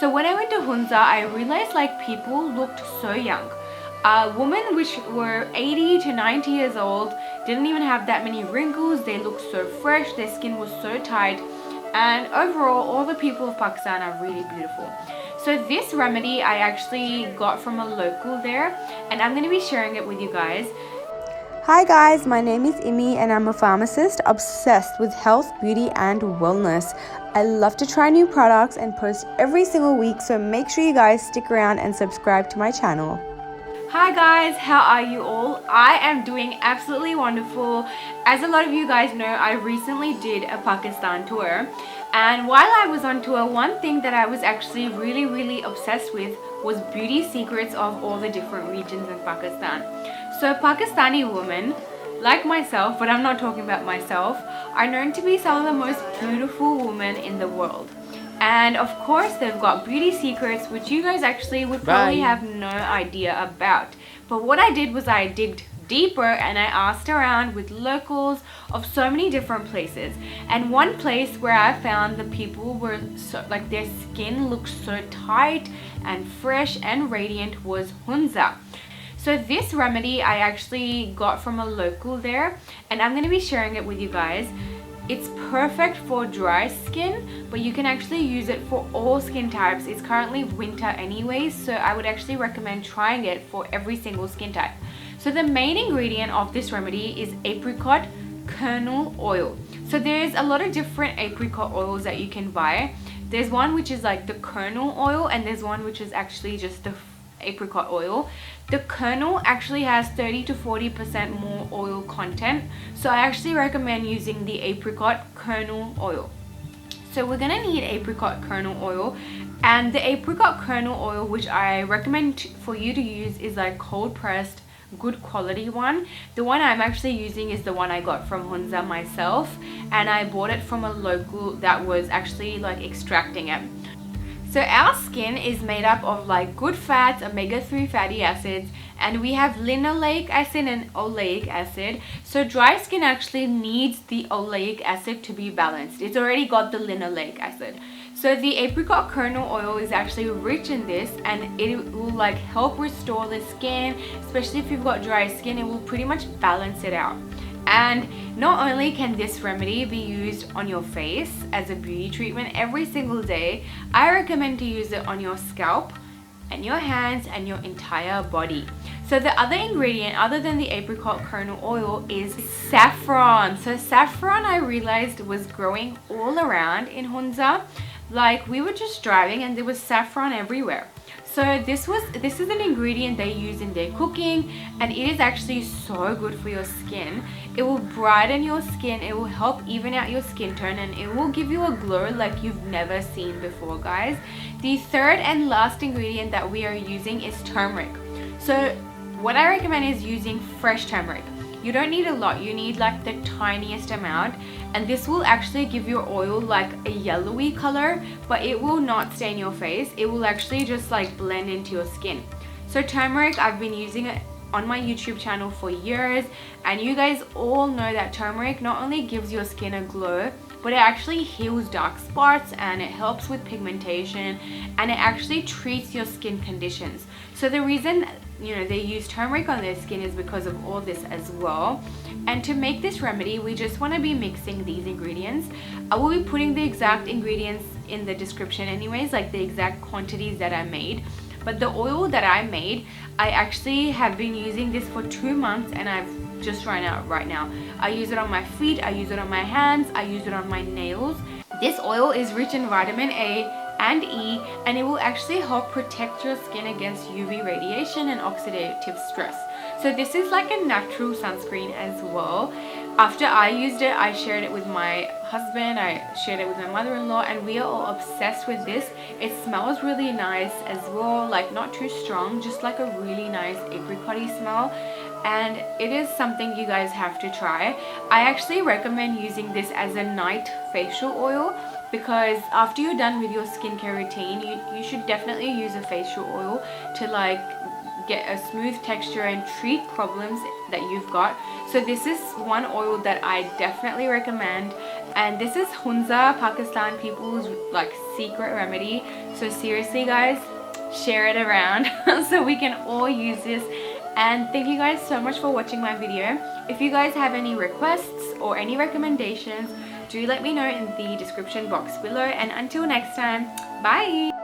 So when I went to Hunza, I realized like people looked so young. Women which were 80 to 90 years old didn't even have that many wrinkles. They looked so fresh, their skin was so tight, and overall all the people of Pakistan are really beautiful. So this remedy I actually got from a local there, and I'm going to be sharing it with you guys. Hi guys, my name is Immy and I'm a pharmacist obsessed with health, beauty and wellness. I love to try new products and post every single week, so make sure you guys stick around and subscribe to my channel. Hi guys, how are you all? I am doing absolutely wonderful. As a lot of you guys know, I recently did a Pakistan tour, and while I was on tour, one thing that I was actually really obsessed with was beauty secrets of all the different regions in Pakistan. So Pakistani women, like myself, but I'm not talking about myself, are known to be some of the most beautiful women in the world. And of course they've got beauty secrets which you guys actually would probably have no idea about. But what I did was I digged deeper and I asked around with locals of so many different places. And one place where I found the people were so, like, their skin looked so tight and fresh and radiant was Hunza. So this remedy I actually got from a local there, and I'm going to be sharing it with you guys. It's perfect for dry skin, but you can actually use it for all skin types. It's currently winter anyways, so I would actually recommend trying it for every single skin type. So the main ingredient of this remedy is apricot kernel oil. So there's a lot of different apricot oils that you can buy. There's one which is like the kernel oil, and there's one which is actually just the apricot oil. The kernel actually has 30 to 40% more oil content, so I actually recommend using the apricot kernel oil. So we're gonna need apricot kernel oil, and the apricot kernel oil which I recommend for you to use is like cold pressed, good quality one. The one I'm actually using is the one I got from Hunza myself, and I bought it from a local that was actually like extracting it. So our skin is made up of like good fats, omega-3 fatty acids, and we have linoleic acid and oleic acid. So dry skin actually needs the oleic acid to be balanced. It's already got the linoleic acid. So the apricot kernel oil is actually rich in this, and it will like help restore the skin, especially if you've got dry skin. It will pretty much balance it out. And not only can this remedy be used on your face as a beauty treatment every single day, I recommend to use it on your scalp and your hands and your entire body. So the other ingredient other than the apricot kernel oil is saffron. So saffron, I realized, was growing all around in Hunza. Like, we were just driving and there was saffron everywhere. So this is an ingredient they use in their cooking, and it is actually so good for your skin. It will brighten your skin, it will help even out your skin tone, and it will give you a glow like you've never seen before, guys. The third and last ingredient that we are using is turmeric. So what I recommend is using fresh turmeric. You don't need a lot, you need like the tiniest amount, and this will actually give your oil like a yellowy color, but it will not stain your face. It will actually just like blend into your skin. So turmeric, I've been using it on my YouTube channel for years, and you guys all know that turmeric not only gives your skin a glow, but it actually heals dark spots, and it helps with pigmentation, and it actually treats your skin conditions. So the reason they use turmeric on their skin is because of all this as well. And to make this remedy, we just want to be mixing these ingredients. I will be putting the exact ingredients in the description anyways, like the exact quantities that I made. But the oil that I made, I actually have been using this for 2 months, and I've just run out right now. I use it on my feet, I use it on my hands, I use it on my nails. This oil is rich in vitamin A and E, and it will actually help protect your skin against UV radiation and oxidative stress. So this is like a natural sunscreen as well. After I used it, I shared it with my husband, I shared it with my mother-in-law, and we are all obsessed with this. It smells really nice as well, like not too strong, just like a really nice apricot-y smell. And it is something you guys have to try. I actually recommend using this as a night facial oil, because after you're done with your skincare routine, you should definitely use a facial oil to like get a smooth texture and treat problems that you've got. So this is one oil that I definitely recommend, And this is Hunza, Pakistan people's like secret remedy. So seriously guys, share it around so we can all use this. And thank you guys so much for watching my video. If you guys have any requests or any recommendations, do let me know in the description box below. And until next time, bye.